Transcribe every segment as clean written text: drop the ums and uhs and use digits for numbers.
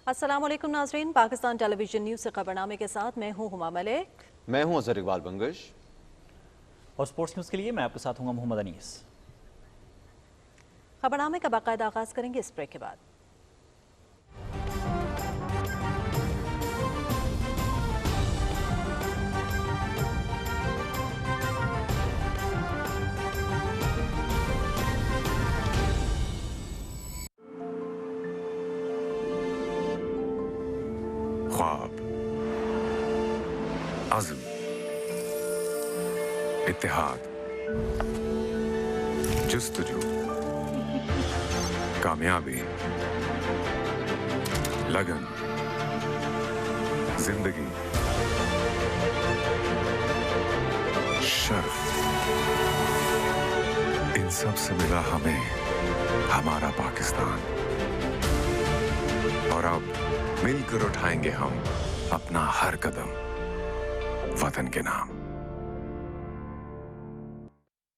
अस्सलाम वालेकुम नाजरीन, पाकिस्तान टेलीविजन न्यूज़ से खबरनामे के साथ मैं हूँ हुमा मलिक। मैं हूं अजहर इकबाल बंगश और स्पोर्ट्स न्यूज़ के लिए मैं आपके साथ हूँ मोहम्मद अनीस। खबरनामे का बाकायदा आगाज़ करेंगे इस ब्रेक के बाद। ख्वाब, अज़्म, इत्तेहाद, जुस्तजू, कामयाबी, लगन, जिंदगी, शर्फ, इन सब से मिला हमें हमारा पाकिस्तान। और अब मिलकर उठाएंगे हम अपना हर कदम वतन के नाम।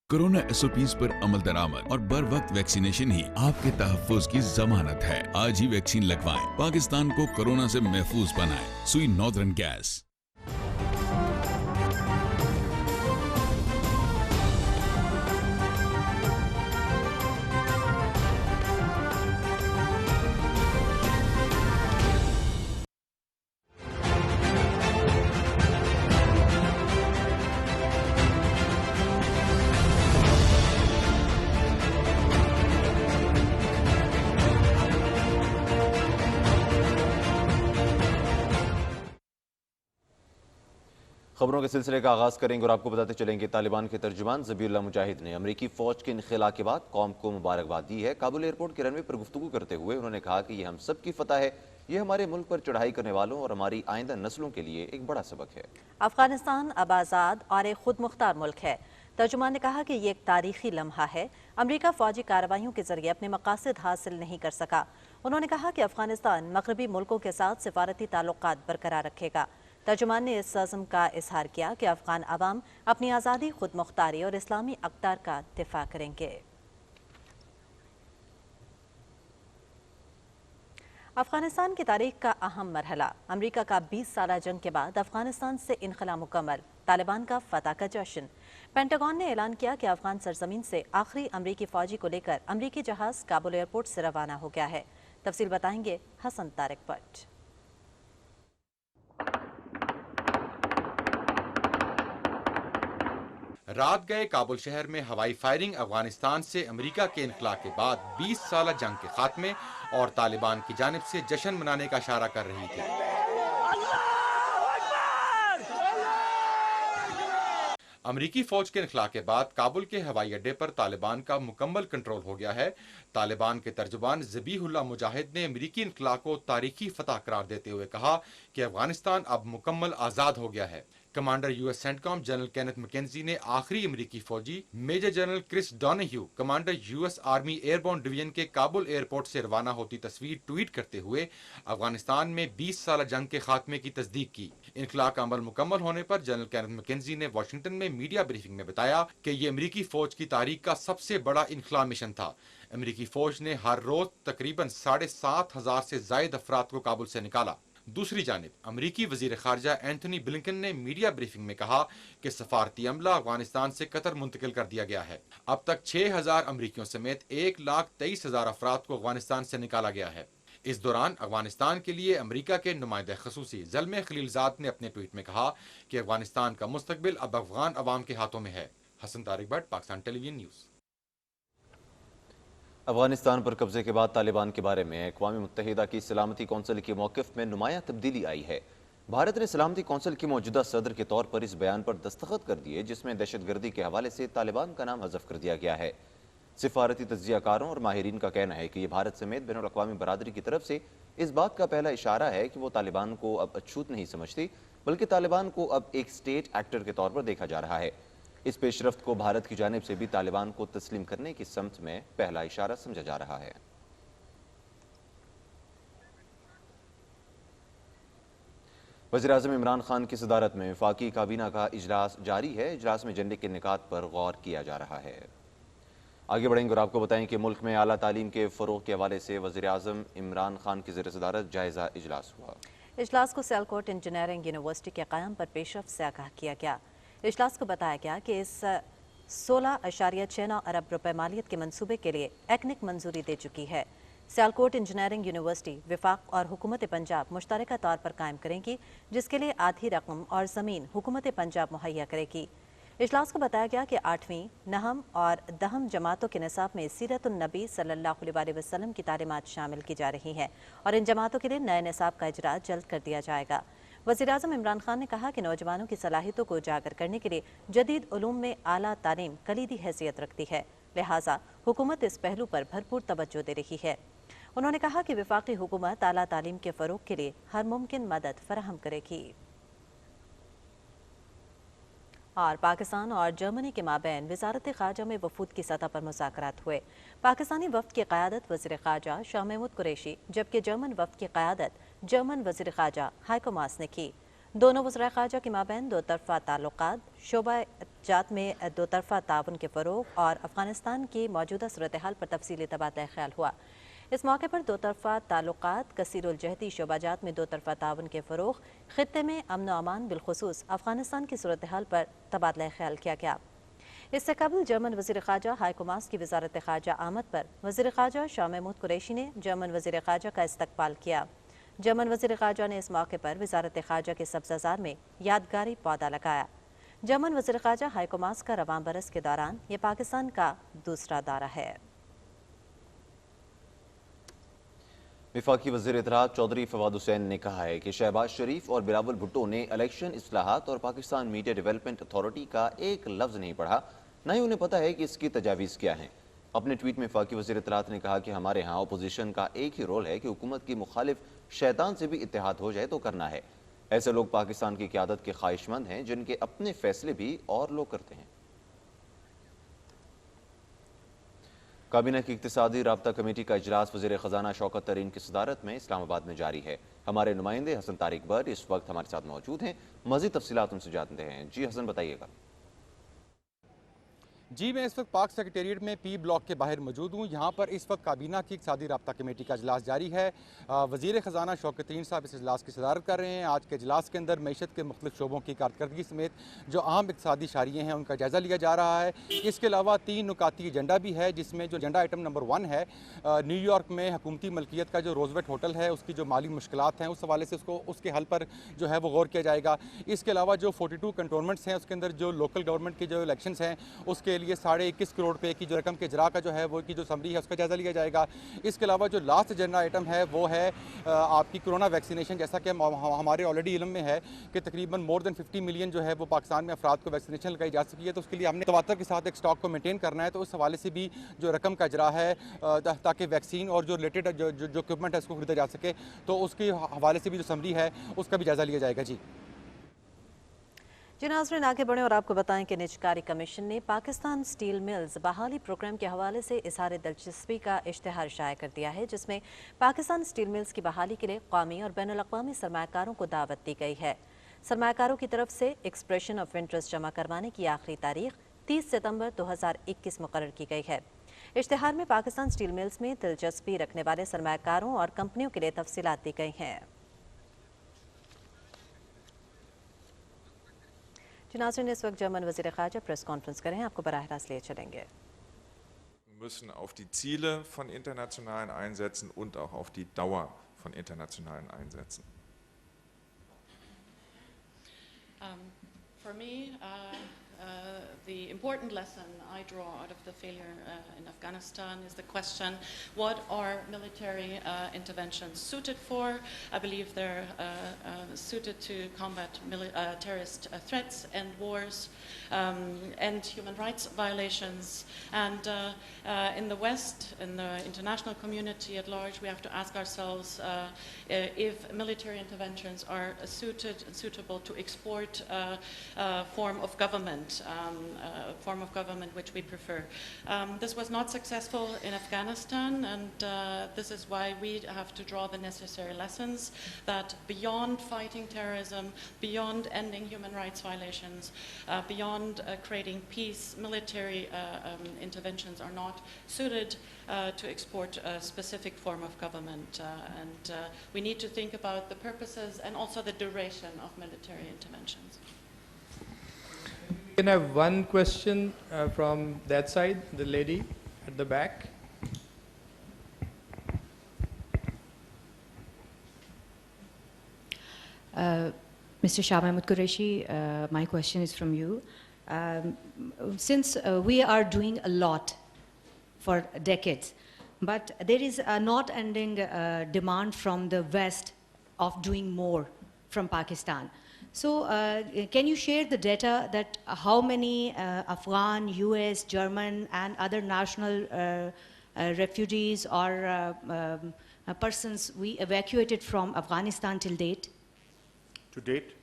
कोरोना SOPs पर अमल दरामद और बर वक्त वैक्सीनेशन ही आपके तहफ्फुज की जमानत है। आज ही वैक्सीन लगवाएं, पाकिस्तान को कोरोना से महफूज बनाएं। सुई नॉर्दर्न गैस। खबरों के सिलसिले का आगाज करेंगे और आपको बताते चलेंगे तालिबान के तर्जुमान ज़बीहुल्लाह मुजाहिद ने अमेरिकी फौज के इनखिला के बाद कौम को मुबारकबाद दी है। काबुल एयरपोर्ट के रनवे पर गुफ्तगू करते हुए उन्होंने कहा कि यह हम सब की फतह है, यह हमारे मुल्क पर चढ़ाई करने वालों और हमारी आइंदा नस्लों के लिए एक बड़ा सबक है। अफगानिस्तान अब आज़ाद और एक खुद मुख्तार मुल्क है। तर्जुमान ने कहा कि ये एक तारीखी लम्हा है। अमरीका फौजी कार्रवाइयों के जरिए अपने मकासद हासिल नहीं कर सका। उन्होंने कहा कि अफगानिस्तान मगरबी मुल्कों के साथ सिफारती ताल्लुकात बरकरार रखेगा। तर्जुमान ने इस अज़्म का इजहार किया कि अफगान अवाम अपनी आज़ादी, खुद मुख्तारी और इस्लामी अक़दार का दिफा करेंगे। अफगानिस्तान की तारीख का अहम मरहला, अमरीका का 20 साला जंग के बाद अफगानिस्तान से इनखला मुकम्मल, तालिबान का फतह का जश्न। पेंटागन ने ऐलान किया कि अफगान सरजमीन से आखिरी अमरीकी फौजी को लेकर अमरीकी जहाज काबुल एयरपोर्ट से रवाना हो गया है। तफसील बताएंगे हसन तारिक भट्ट। रात गए काबुल शहर में हवाई फायरिंग अफगानिस्तान से अमेरिका के इनखला के बाद 20 साल जंग के खात्मे और तालिबान की जानिब से जश्न मनाने का इशारा कर रही थी। अमरीकी फौज के इनखला के बाद काबुल के हवाई अड्डे पर तालिबान का मुकम्मल कंट्रोल हो गया है। तालिबान के तर्जुमान ज़बीहुल्लाह मुजाहिद ने अमरीकी इनखला को तारीखी फतह करार देते हुए कहा कि अफगानिस्तान अब मुकम्मल आज़ाद हो गया है। Commander US CENTCOM general Kenneth McKenzie ने आखिरी अमेरिकी फौजी major general Chris Donahue commander US army airborne division के काबुल एयरपोर्ट से रवाना होती तस्वीर ट्वीट करते हुए अफगानिस्तान में 20 साल जंग के खात्मे की तस्दीक की। इनखला का अमल मुकम्मल होने पर जनरल केनेथ मैकेंजी ने वाशिंगटन में मीडिया ब्रीफिंग में बताया कि ये अमरीकी फौज की तारीख का सबसे बड़ा इनखला मिशन था। अमरीकी फौज ने हर रोज तकरीबन 7,500 से जायद अफराद को काबुल से निकाला। दूसरी जानिब अमरीकी वजीर खारजा एंथनी ब्लिंकन ने मीडिया ब्रीफिंग में कहा कि सफारती अमला अफगानिस्तान से कतर मुंतकिल कर दिया गया है। अब तक 6,000 अमरीकियों समेत 1,23,000 अफराद को अफगानिस्तान से निकाला गया है। इस दौरान अफगानिस्तान के लिए अमरीका के नुमाइंदे खसूसी ज़ल्मे खलीलजाद ने अपने ट्वीट में कहा कि अफगानिस्तान का मुस्तकबिल अब अफगान अवाम के हाथों में है। Hasan Tariq Bhatt, Pakistan television news. अफगानिस्तान पर कब्जे के बाद तालिबान के बारे में अक़वाम मुत्तहिदा की सलामती कौंसिल के मौक़िफ़ में नुमाया तब्दीली आई है। भारत ने सलामती कौंसिल के मौजूदा सदर के तौर पर इस बयान पर दस्तखत कर दिए जिसमें दहशतगर्दी के हवाले से तालिबान का नाम हज़फ कर दिया गया है। सिफारती तज्ज़ियाकारों और माहिरीन का कहना है कि यह भारत समेत बैनुल अक़वामी बरादरी की तरफ से इस बात का पहला इशारा है कि वो तालिबान को अब अछूत नहीं समझती, बल्कि तालिबान को अब एक स्टेट एक्टर के तौर पर देखा जा रहा है। इस पेशरफ्त को भारत की जानिब से भी तालिबान को तस्लीम करने की समत में पहला इशारा समझा जा रहा है। वज़ीर-ए-आज़म इमरान खान की सदारत में वफाकी काबीना का इजलास जारी है। इजलास में एजेंडे के निकात पर गौर किया जा रहा है। आगे बढ़ेंगे और आपको बताएं कि मुल्क में आला तालीम के फ़रोग़ के हवाले से वज़ीर-ए-आज़म इमरान खान की ज़ेर-ए-सदारत जायज़ा इजलास हुआ। इजलास को सियालकोट इंजीनियरिंग यूनिवर्सिटी के क़याम पर पेशरफ़्त से आगाह किया गया। इजलास को बताया गया कि इस 16.69 अरब रुपए मालियत के मंसूबे के लिए एक्निक मंजूरी दे चुकी है। सियालकोट इंजीनियरिंग यूनिवर्सिटी विफाक और हुकूमत पंजाब मुश्तरका तौर पर कायम करेंगी, जिसके लिए आधी रकम और ज़मीन हुकूमत पंजाब मुहैया करेगी। इजलास को बताया गया कि 8वीं, 9वीं और 10वीं जमातों के निसाब में सीरतुन नबी सल्लल्लाहु अलैहि वसल्लम की तालीमात शामिल की जा रही हैं और इन जमातों के लिए नए निसाब का इजरा जल्द कर दिया जाएगा। वज़ीर-ए-आज़म इमरान खान ने कहा कि नौजवानों की सलाहियतों को उजागर करने के लिए जदीद उलूम में आला तालीम कलीदी हैसियत रखती है, लिहाजा हुकूमत इस पहलू पर भरपूर तवज्जो दे रही है। उन्होंने कहा कि वफाकी हुकूमत आला तालीम के फ़रोग़ के लिए हर मुमकिन मदद फराहम करेगी। और पाकिस्तान और जर्मनी के माबैन वज़ारत ख़ारजा में वफूद की सतह पर मुज़ाकरात हुए। पाकिस्तानी वफ़द की क़यादत वज़ीर ख़ारजा शाह महमूद कुरैशी, जबकि जर्मन वफ़द की क़यादत जर्मन वज़ीर ख़ारजा हाइको मास ने की। दोनों वज़राए ख़ारजा के माबैन दो तरफ़ा ताल्लुक़ात, शोबा-जात में दो तरफ़ा ताउन के फ़रोग़ और अफ़गानिस्तान की मौजूदा सूरत हाल पर तफसीली तबादला ख्याल हुआ। इस मौके पर दो तरफ़ा ताल्लुक़ात, कसीरुल-जहती शोबा-जात में दो तरफ़ा ताउन के फ़रोग़, ख़ित्ते में अमन व अमान, बिलख़ुसूस अफ़गानिस्तान की सूरत हाल पर तबादला ख्याल किया गया। इससे कबल जर्मन वज़ीर ख़ारजा हाइको मास की वज़ारत ख़ारजा आमद पर वज़ीर ख़ारजा शाह महमूद कुरैशी ने जर्मन वज़ीर ख़ारजा का इस्तक़बाल किया। जर्मन वज़ीर ख़ारजा ने इस मौके पर वज़ारत ख़ारजा के सब्ज़ाज़ार में यादगारी पौधा लगाया। जर्मन वज़ीर ख़ारजा हाइको मास का रवां बरस के दौरान ये पाकिस्तान का दूसरा दौरा है। वफाकी वज़ीर इत्तलाआत चौधरी फवाद हुसैन ने कहा है कि शहबाज शरीफ और बिलावल भुट्टो ने इलेक्शन इस्लाहात और पाकिस्तान मीडिया डेवलपमेंट अथॉरिटी का एक लफ्ज़ नहीं पढ़ा, न ही उन्हें पता है कि इसकी तजावीज़ क्या हैं। अपने ट्वीट में वफाकी वज़ीर इत्तलाआत ने कहा कि हमारे यहाँ अपोजिशन का एक ही रोल है कि हुकूमत की मुखालिफ शैतान से भी इत्तेहाद हो जाए तो करना है। ऐसे लोग पाकिस्तान की क़यादत के ख्वाहिशमंद हैं जिनके अपने फैसले भी और लोग करते हैं। काबीना की इक़्तिसादी राब्ता कमेटी का इजलास वज़ीर ख़जाना शौकत तरीन की सदारत में इस्लामाबाद में जारी है। हमारे नुमाइंदे हसन तारिक बर इस वक्त हमारे साथ मौजूद हैं। मज़ीद तफसीलात उनसे जानते हैं। जी हसन, बताइएगा। जी, मैं इस वक्त पाक सेक्रेटेरिएट में पी ब्लॉक के बाहर मौजूद हूँ। यहाँ पर इस वक्त काबीना की इक़्तिसादी राब्ता कमेटी का इजलास जारी है। वज़ीर ख़जाना शौकत तरीन साहब इस इजलास की सदारत कर रहे हैं। आज के इजलास के अंदर मईशत के मुख्तलिफ शोबों की कारकर्दगी समेत जो अहम इक़्तिसादी इशारिये हैं उनका जायज़ा लिया जा रहा है। इसके अलावा 3 नुकाती एजेंडा भी है, जिसमें जो एजेंडा आइटम नंबर 1 है, न्यूयॉर्क में हुकूमती मलकियत का जो रोज़वेट होटल है उसकी जो माली मुश्किलात हैं उस हवाले से उसके हल पर जो है वो गौर किया जाएगा। इसके अलावा जो 42 कंटोनमेंट्स हैं उसके अंदर जो लोकल गवर्नमेंट के जो इलेक्शंस हैं उसके लिए 21.5 करोड़ रुपए की जो रकम के इजरा का जो है वो की जो समरी है उसका जायज़ा लिया जाएगा। इसके अलावा जो लास्ट एजेंडा आइटम है वो है आपकी कोरोना वैक्सीनेशन। जैसा कि हमारे ऑलरेडी इल्म में है कि तकरीबन मोर देन 50 मिलियन जो है वो पाकिस्तान में अफराद को वैक्सीनेशन लगाई जा चुकी है, तो उसके लिए हमने तवातर के साथ एक स्टॉक को मेंटेन करना है। तो उस हवाले से भी जो रकम का इजरा है ताकि वैक्सीन और जो रिलेटेड जो इक्विपमेंट है उसको खरीदा जा सके, तो उसके हवाले से भी जो समरी है उसका भी जायज़ा लिया जाएगा। जी नाज़रीन, आगे बढ़ें और आपको बताएं कि निजकारी कमीशन ने पाकिस्तान स्टील मिल्स बहाली प्रोग्राम के हवाले से इज़हार दिलचस्पी का इश्तिहार शाया कर दिया है, जिसमें पाकिस्तान स्टील मिल्स की बहाली के लिए कौमी और बैनुल-अक़वामी सरमायाकारों को दावत दी गई है। सरमायाकारों की तरफ से एक्सप्रेशन ऑफ इंटरेस्ट जमा करवाने की आखिरी तारीख 30 सितंबर 2021 मुकर्रर की गई है। इश्तिहार में पाकिस्तान स्टील मिल्स में दिलचस्पी रखने वाले सरमायाकारों और कंपनियों के लिए तफसीलात दी गई हैं। नाज़रीन, इस वक्त जर्मन वज़ीर ख़ारजा प्रेस कॉन्फ्रेंस करें, आपको बराह रास्त लिए चलेंगे। müssen auf die Ziele von internationalen Einsätzen und auch auf die Dauer von internationalen Einsätzen. For me, the important lesson I draw out of the failure in Afghanistan is the question, what are military interventions suited for? I believe they're suited to combat terrorist threats and wars and human rights violations. And in the West, in the international community at large, we have to ask ourselves if military interventions are suited and suitable to export form of government. different form of government which we prefer. This was not successful in Afghanistan, and this is why we have to draw the necessary lessons that beyond fighting terrorism, beyond ending human rights violations, beyond creating peace, military interventions are not suited to export a specific form of government. And we need to think about the purposes and also the duration of military interventions. We can have one question from that side, the lady at the back. Mr. Shah Mahmood Qureshi, my question is from you. Since we are doing a lot for decades, but there is a not ending demand from the West of doing more from Pakistan. So can you share the data that how many Afghan, US, German and other national refugees or persons we evacuated from Afghanistan till date? To date?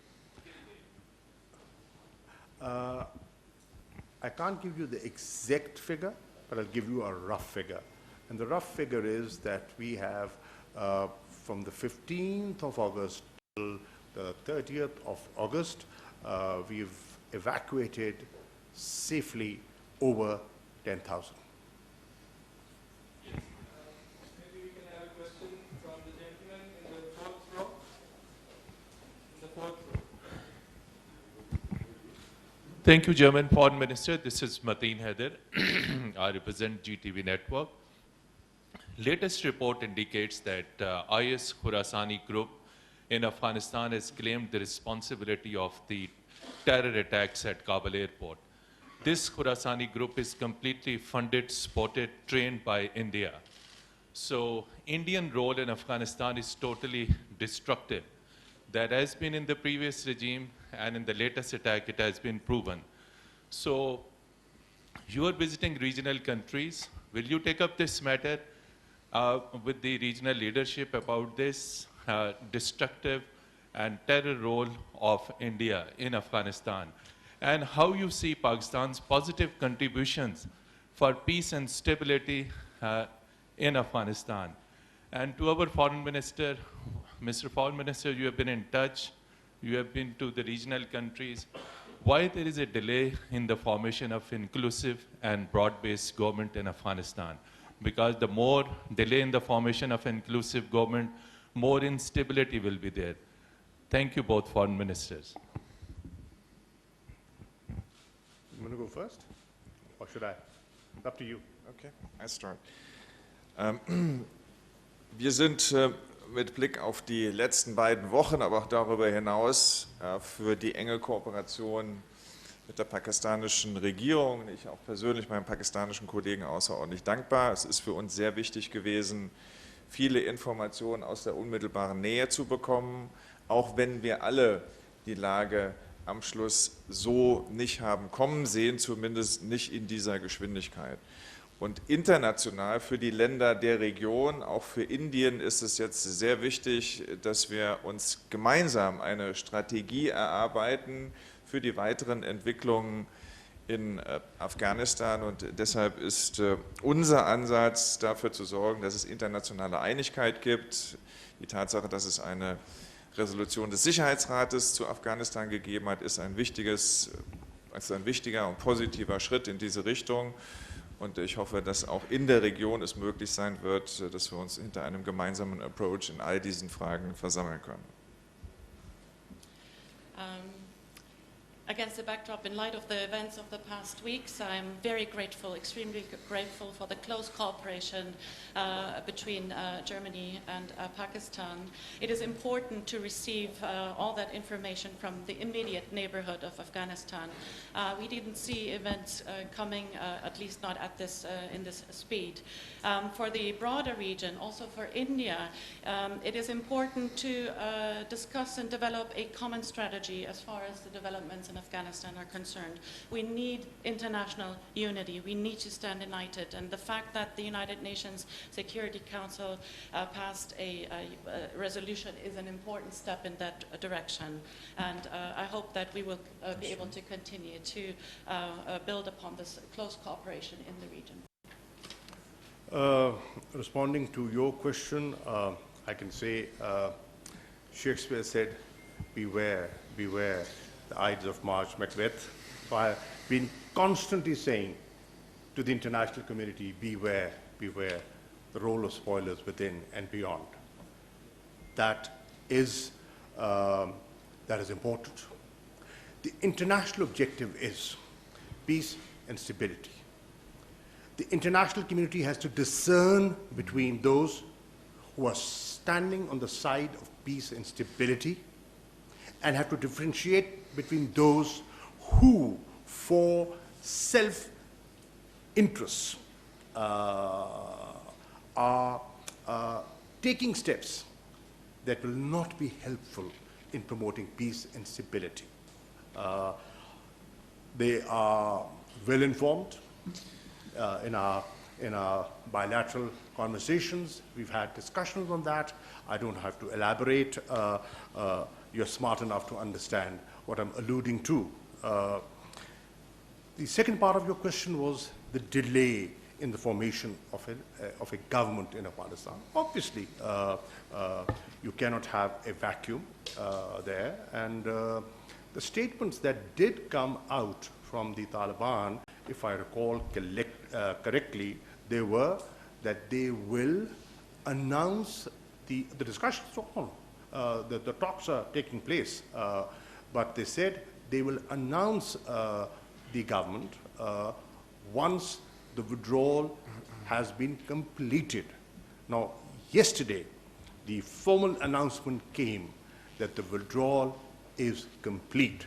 I can't give you the exact figure, but I'll give you a rough figure. And the rough figure is that we have, from the 15th of August till the 30th of August, we've evacuated safely over 10,000. Maybe we can have a question from the gentleman in the fourth row. In the fourth row. Thank you, German Foreign Minister. This is Mateen Haider. I represent GTV Network. Latest report indicates that IS Khorasani group in Afghanistan has claimed the responsibility of the terror attacks at Kabul airport. This Khorasani group is completely funded, supported, trained by India. So Indian role in Afghanistan is totally destructive. That has been in the previous regime, and in the latest attack it has been proven. So you are visiting regional countries. Will you take up this matter with the regional leadership about this destructive and terror role of India in Afghanistan, and how you see Pakistan's positive contributions for peace and stability in Afghanistan? And to our Foreign Minister, Mr. Foreign Minister, you have been in touch, you have been to the regional countries. Why there is a delay in the formation of inclusive and broad-based government in Afghanistan? Because the more delay in the formation of inclusive government, more instability will be there. Thank you both Foreign Ministers. You want to go first? Or should I? Up to you. Okay, I start. Wir sind mit Blick auf die letzten beiden Wochen, aber auch darüber hinaus für die enge Kooperation mit der pakistanischen Regierung, ich auch persönlich meinem pakistanischen Kollegen außerordentlich dankbar. Es ist für uns sehr wichtig gewesen, viele Informationen aus der unmittelbaren Nähe zu bekommen, auch wenn wir alle die Lage am Schluss so nicht haben kommen sehen, zumindest nicht in dieser Geschwindigkeit. Und international für die Länder der Region, auch für Indien, ist es jetzt sehr wichtig, dass wir uns gemeinsam eine Strategie erarbeiten für die weiteren Entwicklungen in Afghanistan. Und deshalb ist unser Ansatz, dafür zu sorgen, dass es internationale Einigkeit gibt. Die Tatsache, dass es eine Resolution des Sicherheitsrates zu Afghanistan gegeben hat, ist ein wichtiger und positiver Schritt in diese Richtung. Und ich hoffe, dass auch in der Region es möglich sein wird, dass wir uns hinter einem gemeinsamen Approach in all diesen Fragen versammeln können. Against the backdrop, in light of the events of the past weeks, I'm very grateful, extremely grateful for the close cooperation between Germany and Pakistan. It is important to receive all that information from the immediate neighborhood of Afghanistan. We didn't see events coming, at least not at this, in this speed. For the broader region, also for India, it is important to discuss and develop a common strategy as far as the developments in in Afghanistan are concerned. We need international unity. We need to stand united. And the fact that the United Nations Security Council passed a resolution is an important step in that direction. And I hope that we will be able to continue to build upon this close cooperation in the region. Responding to your question, I can say Shakespeare said, beware, beware, the Ides of March Macbeth. So I've been constantly saying to the international community, beware, beware, the role of spoilers within and beyond. That is important. The international objective is peace and stability. The international community has to discern between those who are standing on the side of peace and stability and have to differentiate between those who, for self-interest, are taking steps that will not be helpful in promoting peace and stability. They are well informed. In our bilateral conversations, we've had discussions on that. I don't have to elaborate. You're smart enough to understand what I'm alluding to. The second part of your question was the delay in the formation of a government in Afghanistan. Obviously, you cannot have a vacuum there. And the statements that did come out from the Taliban, if I recall correctly, they were that they will announce the discussions on. The talks are taking place, but they said they will announce the government once the withdrawal has been completed. Now, yesterday, the formal announcement came that the withdrawal is complete.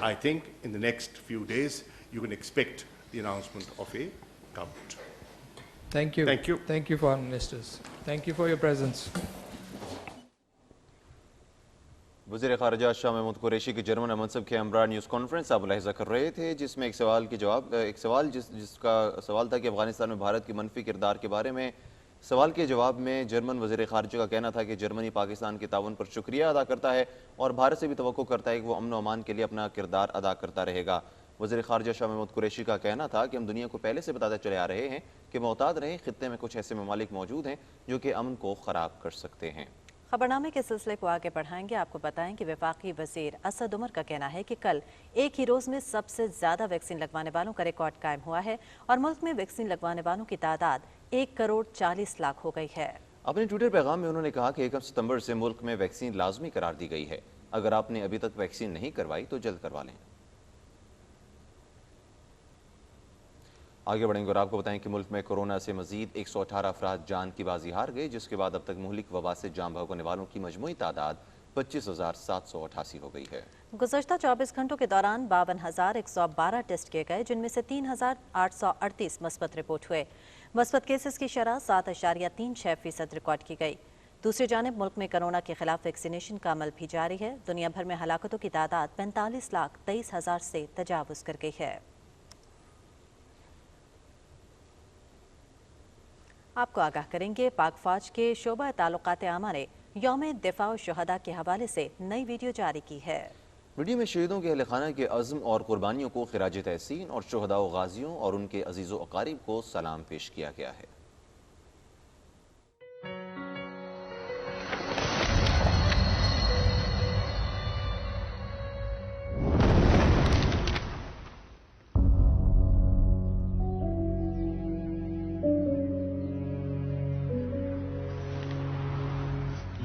I think in the next few days, you can expect the announcement of a government. Thank you. Thank you. Thank you, Foreign Ministers. Thank you for your presence. वज़ीर ख़ारजा शाह महमूद कुरैशी की German मनसब के हमरा news conference आप मुलाहिज़ा कर रहे थे, जिसमें एक सवाल जिसका सवाल था कि अफगानिस्तान में भारत की मनफी किरदार के बारे में। सवाल के जवाब में जर्मन वज़ीर ख़ारजा का कहना था कि जर्मनी पाकिस्तान के ताउन पर शुक्रिया अदा करता है और भारत से भी तवक्को करता है कि वो अमन व अमान के लिए अपना किरदार अदा करता रहेगा। वज़ीर ख़ारजा शाह महमूद कुरैशी का कहना था कि हम दुनिया को पहले से बताते चले आ रहे हैं कि मोहतात रहें, खित्ते में कुछ ऐसे ममालिक मौजूद हैं जो कि अमन को ख़राब कर सकते हैं। खबरनामे के सिलसिले को आगे बढ़ाएंगे। आपको बताएं कि वफाकी वज़ीर असद उमर का कहना है कि कल एक ही रोज़ में सबसे ज़्यादा वैक्सीन लगवाने वालों का रिकॉर्ड कायम हुआ है और मुल्क में वैक्सीन लगवाने वालों की तादाद 1,40,00,000 हो गई है। अपने ट्विटर पैगाम में उन्होंने कहा कि 1 सितंबर से मुल्क में वैक्सीन लाजमी करार दी गई है। अगर आपने अभी तक वैक्सीन नहीं करवाई तो जल्द करवा लें। आगे बढ़ेंगे और आपको बताएं कि मुल्क में कोरोना से मजीद 118 अफराद जान की बाजी हार गए, जिसके बाद अब तक मुहलिक वबा से जान भोगने वालों की मजमूई तादाद 25,788 हो गई है। गुज़श्ता 24 घंटों के दौरान 52,112 टेस्ट किए गए, जिनमें से 3,838 मस्बत रिपोर्ट हुए। मस्बत केसेस की शरह 7.36% रिकॉर्ड की गई। दूसरी जानिब मुल्क में कोरोना के खिलाफ वैक्सीनेशन का अमल भी जारी है। दुनिया भर में हलाकतों की तादाद 45,23,000 से तजावुज़ कर गई है। आपको आगाह करेंगे, पाक फौज के शोबा ताल्लुकात आमा ने यौम दिफा शुहदा के हवाले से नई वीडियो जारी की है। वीडियो में शहीदों के अहल खाना के अज़्म और कुर्बानियों को खिराज तहसीन और शुहदा व गाजियों और उनके अजीज़ व अकारीब को सलाम पेश किया गया है।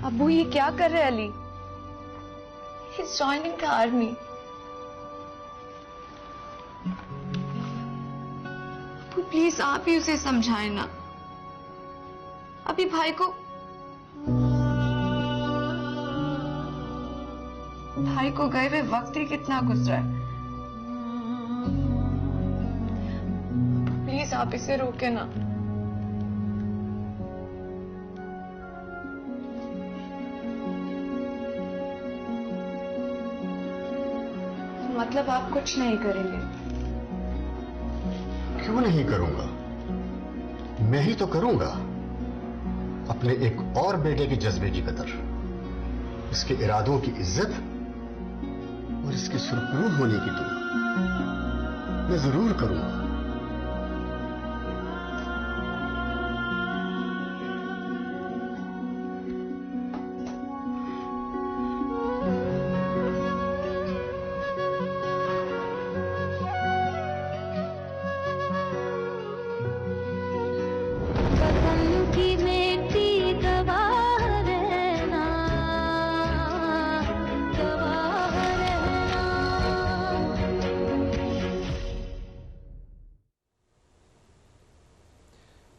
अबू ये क्या कर रहे हैं Ali? He's joining the army. Abu please आप ही उसे समझाएं ना। अभी भाई को गए हुए वक्त ही कितना गुजरा है। प्लीज आप इसे रोके ना। मतलब आप कुछ नहीं करेंगे? क्यों नहीं करूंगा? मैं ही तो करूंगा। अपने एक और बेटे के जज्बे की कदर, इसके इरादों की इज्जत और इसके सुरखरू होने की दुआ मैं जरूर करूंगा।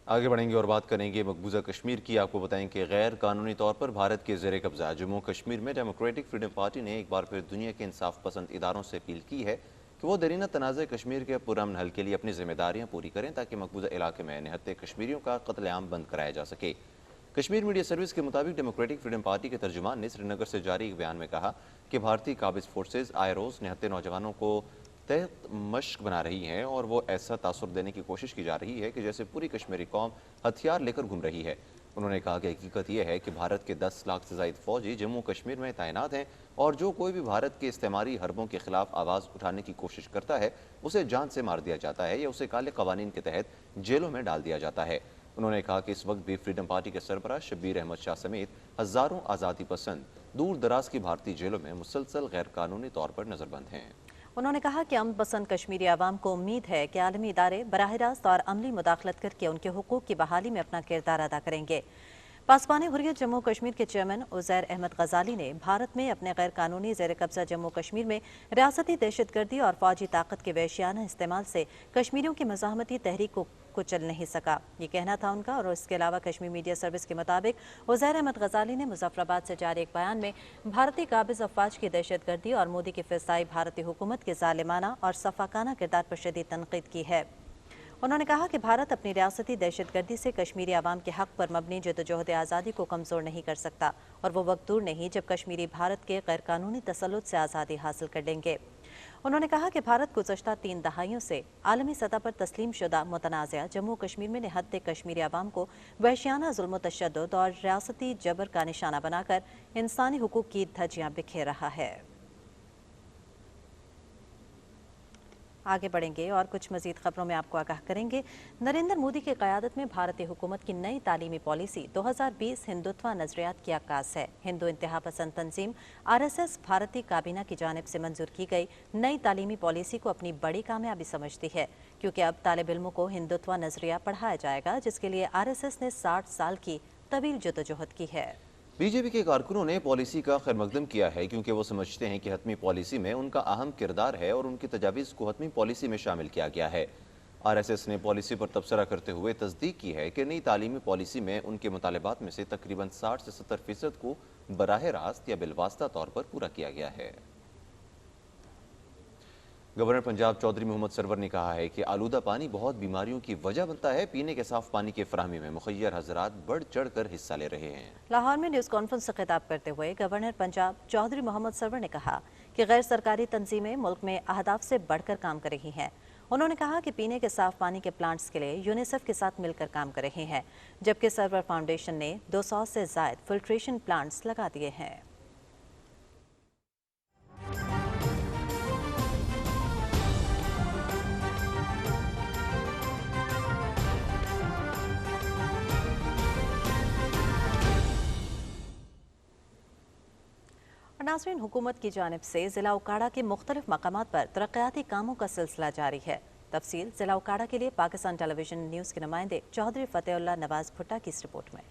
आगे बढ़ेंगे और बात करेंगे मकबूजा कश्मीर की। आपको बताएं कि गैर कानूनी तौर पर भारत के ज़ेर कब्जा जम्मू कश्मीर में डेमोक्रेटिक फ्रीडम पार्टी ने एक बार फिर दुनिया के इंसाफ पसंद इदारों से अपील की है कि वो दरीना तनाज़ कश्मीर के पुरअमन हल के लिए अपनी जिम्मेदारियां पूरी करें ताकि मकबूजा इलाके में निहत्ते कश्मीरियों का कत्लेआम बंद कराया जा सके। कश्मीर मीडिया सर्विस के मुताबिक डेमोक्रेटिक फ्रीडम पार्टी के तर्जुमान ने श्रीनगर से जारी एक बयान में कहा कि भारतीय काबिज फोर्सेज आयरोज निहत्ते नौजवानों को तहत मश्क बना रही हैं और वो ऐसा तासुर देने की कोशिश की जा रही है कि जैसे पूरी कश्मीरी कौम हथियार लेकर घूम रही है। उन्होंने कहा कि हकीकत यह है कि भारत के 10 लाख से ज़ायद फौजी जम्मू कश्मीर में तैनात हैं और जो कोई भी भारत के इस्तेमारी हरबों के खिलाफ आवाज़ उठाने की कोशिश करता है उसे जान से मार दिया जाता है या उसे काले कवानीन के तहत जेलों में डाल दिया जाता है। उन्होंने कहा कि इस वक्त भी फ्रीडम पार्टी के सरबराह शब्बीर अहमद शाह समेत हज़ारों आज़ादी पसंद दूर दराज की भारतीय जेलों में मुसलसल गैर कानूनी तौर पर नज़रबंद हैं। उन्होंने कहा कि अमन पसंद कश्मीरी आवाम को उम्मीद है कि आलमी इदारे बराह रास्त और अमली मुदाखलत करके उनके हुकूक की बहाली में अपना किरदार अदा करेंगे। पासबान हुर्रियत जम्मू कश्मीर के चेयरमैन उज़ैर अहमद गजाली ने भारत में अपने गैर कानूनी ज़ेर कब्जा जम्मू कश्मीर में रियासती दहशतगर्दी और फौजी ताकत के वहशियाना इस्तेमाल से कश्मीरियों की मज़ाहमती तहरीक को कुचल नहीं सका, ये कहना था उनका। और इसके अलावा कश्मीर मीडिया सर्विस के मुताबिक उज़ैर अहमद गजाली ने मुजफ्फराबाद से जारी एक बयान में भारतीय काबिज अफवाज की दहशतगर्दी और मोदी की फिजाई भारतीय हुकूमत के जालिमाना और सफाकाना किरदार पर शदीद तनकीद की है। उन्होंने कहा कि भारत अपनी रियासती दहशतगर्दी से कश्मीरी आवाम के हक पर मबनी जदोजहद आज़ादी को कमज़ोर नहीं कर सकता और वो वक्त दूर नहीं जब कश्मीरी भारत के गैर कानूनी तसल्लुत से आज़ादी हासिल कर लेंगे। उन्होंने कहा कि भारत गुज़श्ता 3 दहाइयों से आलमी सतह पर तस्लीम शुदा मुतनाज़ा जम्मू कश्मीर में निहत्ते कश्मीरी आवाम को वहशियाना जुल्म तशद्दुद और रियासती जबर का निशाना बनाकर इंसानी हुकूक की धज्जियां बिखेर रहा है। आगे बढ़ेंगे और कुछ मजीद खबरों में आपको आगाह करेंगे। नरेंद्र मोदी की क़यादत में भारतीय हुकूमत की नई तालीमी पॉलिसी 2020 हिंदुत्व नजरियात की अक्कास है। हिंदू इंतहा पसंद तंजीम RSS भारतीय काबीना की जानिब से मंजूर की गई नई तालीमी पॉलिसी को अपनी बड़ी कामयाबी समझती है, क्योंकि अब तालिब इल्मों को हिंदुत्व नजरिया पढ़ाया जाएगा, जिसके लिए RSS ने 60 साल की तवील जदोजहद की है। बीजेपी के कारकुनों ने पॉलिसी का खैरमकदम किया है क्योंकि वो समझते हैं कि हतमी पॉलिसी में उनका अहम किरदार है और उनकी तजावीज़ को हतमी पॉलिसी में शामिल किया गया है। RSS ने पॉलिसी पर तबसरा करते हुए तस्दीक की है कि नई तालीमी पॉलिसी में उनके मुतालबात में से तकरीबन 60 से 70% को बराह रास्त या बिलवास्ता तौर पर पूरा किया गया है। गवर्नर पंजाब चौधरी मोहम्मद सरवर ने कहा है कि आलूदा पानी बहुत बीमारियों की वजह बनता है। पीने के साफ पानी की फराहमी में मुखय्यर हजरात बढ़ चढ़ कर हिस्सा ले रहे हैं। लाहौर में न्यूज़ कॉन्फ्रेंस से खिताब करते हुए गवर्नर पंजाब चौधरी मोहम्मद सरवर ने कहा कि गैर सरकारी तंजीमें मुल्क में अहदाफ से बढ़कर काम कर रही हैं। उन्होंने कहा कि पीने के साफ पानी के प्लांट्स के लिए यूनिसेफ के साथ मिलकर काम कर रहे हैं, जबकि सरवर फाउंडेशन ने 200 से ज़ायद फिल्ट्रेशन प्लांट्स लगा दिए हैं। नाज़रीन, हुकूमत की जानिब से ज़िला उकाड़ा के मुख्तलिफ मकामात पर तरक्याती कामों का सिलसिला जारी है। तफसील ज़िला उकाड़ा के लिए पाकिस्तान टेलीविजन न्यूज़ के नुमाइंदे चौधरी फ़तेहुल्लाह नवाज भुट्टा की इस रिपोर्ट में।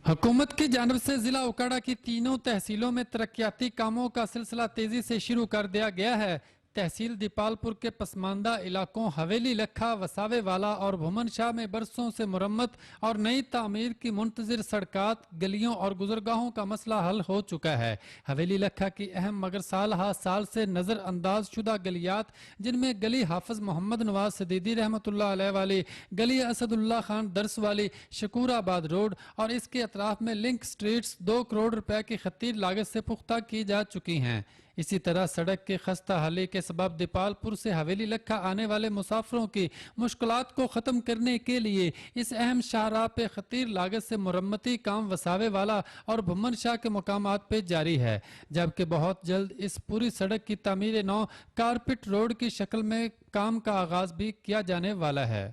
हुकूमत की जानिब से ज़िला उकाड़ा की तीनों तहसीलों में तरक्याती कामों का सिलसिला तेजी से शुरू कर दिया गया है। तहसील दीपालपुर के पसमानदा इलाकों हवेली लखा, वसावे वाला और भुमन शाह में बरसों से मुरम्मत और नई तामीर की मुंतज़िर सड़कात, गलियों और गुजरगाहों का मसला हल हो चुका है। हवेली लखा की अहम मगर साल से नज़रअंदाज शुदा गलियात, जिनमें गली हाफिज मोहम्मद नवाज सदीदी रहमतुल्लाह अलैह वाली, गली असदुल्ला खान दर्स वाली, शकूराबाद रोड और इसके अतराफ में लिंक स्ट्रीट्स 2 करोड़ रुपए की खतीर लागत से पुख्ता की जा चुकी हैं। इसी तरह सड़क के खस्ता हाली के सबब दीपालपुर से हवेली लखा आने वाले मुसाफिरों की मुश्किलात को ख़त्म करने के लिए इस अहम शाहराह पे खतीर लागत से मुरम्मती काम वसावे वाला और भुमन शाह के मकामात पे जारी है, जबकि बहुत जल्द इस पूरी सड़क की तामीर नौ कारपेट रोड की शक्ल में काम का आगाज भी किया जाने वाला है।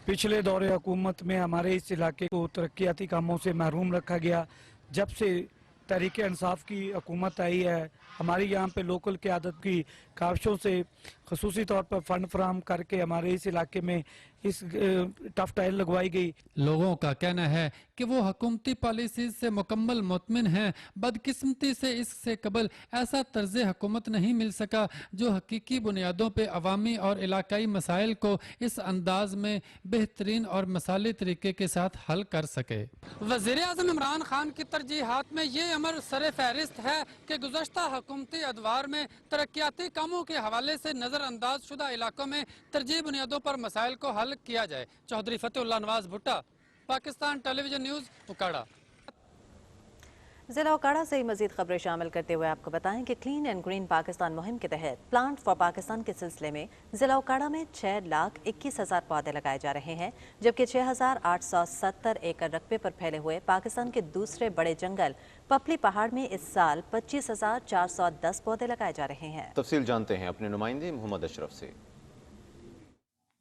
पिछले दौरे हुकूमत में हमारे इस इलाके को तरक्याती कामों से महरूम रखा गया। जब से तहरीक इंसाफ की हुकूमत आई है, हमारी यहाँ पे लोकल क़यादत की काविशों से खसूसी तौर पर फंड फराहम करके हमारे इस इलाके में इस टफ टाइल लगवाई गई। लोगों का कहना है कि वो हुकूमती पॉलिसी से मुकम्मल मुतमिन हैं। बदकिस्मती से इससे कबल ऐसा तर्ज हुकूमत नहीं मिल सका जो हकीकी बुनियादों पे अवामी और इलाकाई मसाइल को इस अंदाज में बेहतरीन और मसाले तरीके के साथ हल कर सके। वज़ीर-ए-आज़म इमरान खान की तरजीहात में ये अमर सर फहरिस्त है कि गुज़श्ता हुकूमती अदवार में तरक्याती कामों के हवाले से नज़रअंदाज शुदा इलाकों में तरजीह बुनियादों पर मसाइल को हल किया जाए। चौधरी फतेहुल्लाह नवाज भुट्टा, पाकिस्तान टेलीविजन न्यूज़, उकाड़ा। जिला उकाड़ा से मजीद खबरें शामिल करते हुए आपको बताएं कि क्लीन एंड ग्रीन पाकिस्तान मुहिम के तहत प्लांट फॉर पाकिस्तान के सिलसिले में जिला उकाड़ा में 6,21,000 पौधे लगाए जा रहे हैं, जबकि 6,870 एकड़ रकबे पर फैले हुए पाकिस्तान के दूसरे बड़े जंगल पपली पहाड़ में इस साल 25,410 पौधे लगाए जा रहे हैं। तफसील जानते हैं अपने नुमाइंदे मोहम्मद अशरफ से।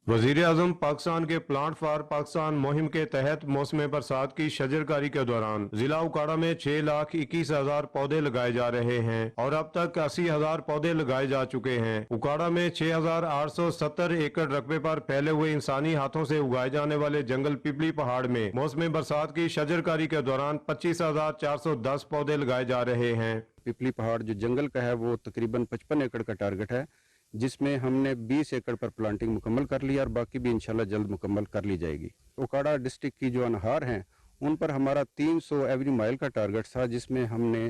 वज़ीर आज़म पाकिस्तान के प्लांट फॉर पाकिस्तान मुहिम के तहत मौसम बरसात की शजरकारी के दौरान जिला उकाड़ा में 6,21,000 पौधे लगाए जा रहे हैं और अब तक 80,000 पौधे लगाए जा चुके हैं। उकाड़ा में 6,870 एकड़ रकबे पर फैले हुए इंसानी हाथों से उगाए जाने वाले जंगल पिपली पहाड़ में मौसम बरसात की शजरकारी के दौरान 25,410 पौधे लगाए जा रहे हैं। पिपली पहाड़ जो जंगल का है वो तकरीबन 55 एकड़ का टारगेट है, जिसमें हमने 20 एकड़ पर प्लांटिंग मुकम्मल कर ली और बाकी भी इंशाल्लाह जल्द मुकम्मल कर ली जाएगी। उकाड़ा डिस्ट्रिक्ट की जो अनहार हैं उन पर हमारा 300 एवरी माइल का टारगेट था, जिसमें हमने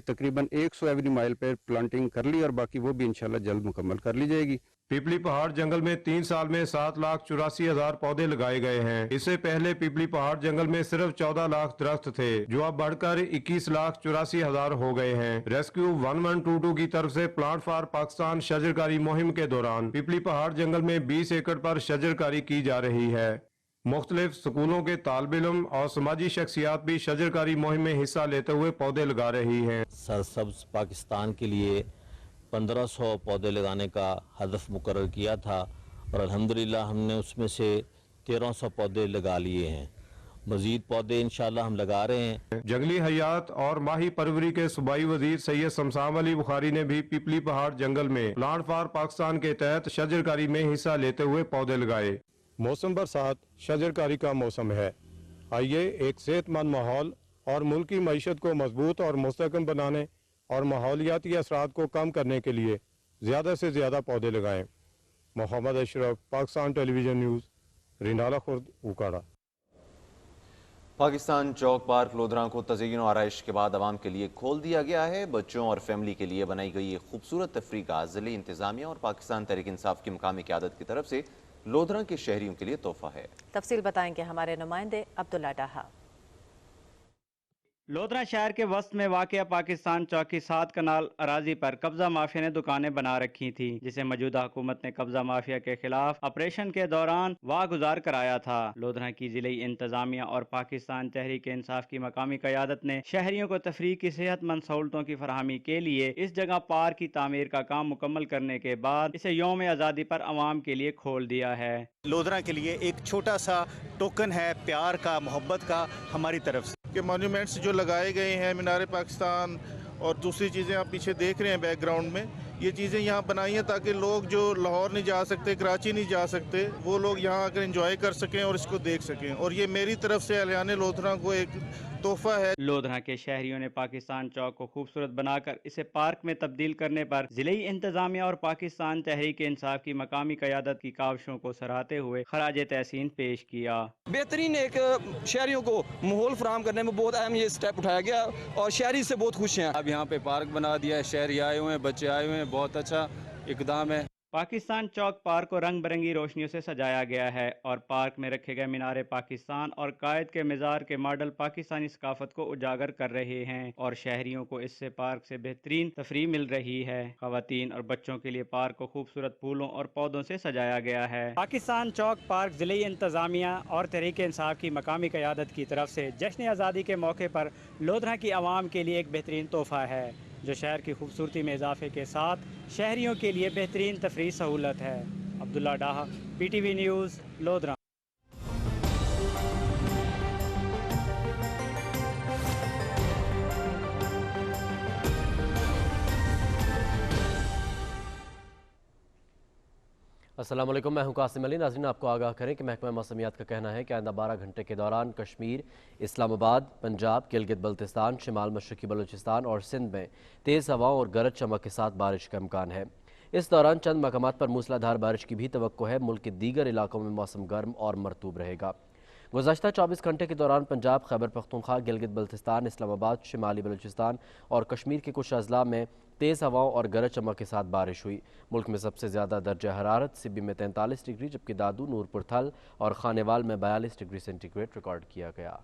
तकरीबन 100 एवरी माइल पर प्लांटिंग कर ली और बाकी वो भी इंशाल्लाह जल्द मुकम्मल कर ली जाएगी। पिपली पहाड़ जंगल में 3 साल में 7,84,000 पौधे लगाए गए हैं। इससे पहले पिपली पहाड़ जंगल में सिर्फ 14 लाख दरख्त थे, जो अब बढ़कर 21,84,000 हो गए हैं। रेस्क्यू 1122 की तरफ से प्लांट फॉर पाकिस्तान शजरकारी मुहिम के दौरान पिपली पहाड़ जंगल में 20 एकड़ पर शजरकारी की जा रही है। मुख्तलिफ स्कूलों के तालिब इल्म और समाजी शख्सियात भी शजरकारी मुहिम में हिस्सा लेते हुए पौधे लगा रही हैं। सरसब्ज पाकिस्तान के लिए 1500 पौधे लगाने का हदफ मुकर्रर किया था और अल्हम्दुलिल्लाह हमने उसमें से 1300 पौधे लगा लिए हैं। मजीद पौधे इंशाल्लाह हम लगा रहे हैं। जंगली हयात और माही परवरी के सूबाई वजीर सैयद शमशाम अली बुखारी ने भी पिपली पहाड़ जंगल में प्लांट फॉर पाकिस्तान के तहत शजरकारी में हिस्सा लेते हुए पौधे लगाए। मौसम बरसात शजरकारी का मौसम है। आइए एक सेहतमंद माहौल और मुल्क की मईशत को मजबूत और मुस्तहकम बनाने और माहौलियाती असरात को कम करने के लिए ज़्यादा से ज़्यादा पौधे लगाएं। Mohammad Ashraf, Pakistan television news, Rindala Khurd, Okara. Pakistan Chowk park Lodhra को तज़य्युन और आराइश के बाद आवाम के लिए खोल दिया गया है। बच्चों और फैमिली के लिए बनाई गई ये खूबसूरत तफरीह का ज़िली इंतजामिया और पाकिस्तान तहरीक इंसाफ की मकामी क़यादत की तरफ से लोधरा के शहरियों के लिए तोहफा है। तफसील बताएंगे हमारे नुमाइंदे अब्दुल्ला डाहा। लोधरा शहर के वस्त में वाक़या पाकिस्तान चौक की 7 कनाल अराजी पर कब्जा माफिया ने दुकानें बना रखी थी, जिसे मौजूदा हुकूमत ने कब्जा माफिया के खिलाफ ऑपरेशन के दौरान वागुजार कराया था। लोधरा की जिले इंतजामिया और पाकिस्तान तहरीक इंसाफ की मकामी क़यादत ने शहरियों को तफरीह की सेहतमंद सहूलतों की फराहमी के लिए इस जगह पार्क की तामीर का काम मुकम्मल करने के बाद इसे यौम आज़ादी पर अवाम के लिए खोल दिया है। लोधरा के लिए एक छोटा सा टोकन है प्यार का, मोहब्बत का हमारी तरफ से। के मॉन्यूमेंट्स जो लगाए गए हैं, मीनार पाकिस्तान और दूसरी चीज़ें आप पीछे देख रहे हैं बैकग्राउंड में, ये चीज़ें यहाँ बनाई हैं ताकि लोग जो लाहौर नहीं जा सकते, कराची नहीं जा सकते, वो लोग यहाँ आकर एंजॉय कर सकें और इसको देख सकें। और ये मेरी तरफ से अहलियाने लोधरा को एक तोहफा है। लोधरा के शहरियों ने पाकिस्तान चौक को खूबसूरत बनाकर इसे पार्क में तब्दील करने पर जिले इंतजामिया और पाकिस्तान तहरीक इंसाफ की मकामी क़यादत की काविशों को सराहते हुए खराज तहसीन पेश किया। बेहतरीन एक शहरियों को माहौल फराहम करने में बहुत अहम ये स्टेप उठाया गया और शहरी से बहुत खुश हैं। अब यहाँ पे पार्क बना दिया है, शहरी आए हुए हैं, बच्चे आए हुए हैं, बहुत अच्छा इकदाम है। पाकिस्तान चौक पार्क को रंग बिरंगी रोशनियों से सजाया गया है और पार्क में रखे गए मीनारे पाकिस्तान और कायद के मिज़ार के मॉडल पाकिस्तानी सकाफत को उजागर कर रहे हैं और शहरियों को इससे पार्क से बेहतरीन तफरीह मिल रही है। ख़वातीन और बच्चों के लिए पार्क को खूबसूरत फूलों और पौधों से सजाया गया है। पाकिस्तान चौक पार्क ज़िले इंतज़ामिया और तहरीक इंसाफ की मकामी क़यादत की तरफ से जश्न आज़ादी के मौके पर लोधरा की आवाम के लिए एक बेहतरीन तोहफ़ा है जो शहर की खूबसूरती में इजाफे के साथ शहरियों के लिए बेहतरीन तफरीह सहूलत है। अब्दुल्ला डाहा, PTV न्यूज़, लोधरा। अस्सलाम वालेकुम, मैं हूं कासिम अली। नाज़रीन, आपको आगाह करें कि महकमा मौसमियात का कहना है कि आइंदा 12 घंटे के दौरान कश्मीर, इस्लामाबाद, पंजाब, गिलगित बल्तिस्तान, शिमाल मशरकी बलूचिस्तान और सिंध में तेज़ हवाओं और गरज चमक के साथ बारिश का इम्कान है। इस दौरान चंद मकामात पर मूसलाधार बारिश की भी तवक्को है। मुल्क के दीगर इलाकों में मौसम गर्म और मरतूब रहेगा। गुज़श्ता 24 घंटे के दौरान पंजाब, खैबर पख्तूनख्वा, गिलगित बल्तिस्तान, इस्लामाबाद, शिमाली बलूचिस्तान और कश्मीर के कुछ अजला में तेज़ हवाओं और गरज चमक के साथ बारिश हुई। मुल्क में सबसे ज़्यादा दर्जा हरारत सिब्बी में 43 डिग्री, जबकि दादू, नूरपुर थल और खानेवाल में 42 डिग्री सेंटीग्रेड रिकॉर्ड किया गया।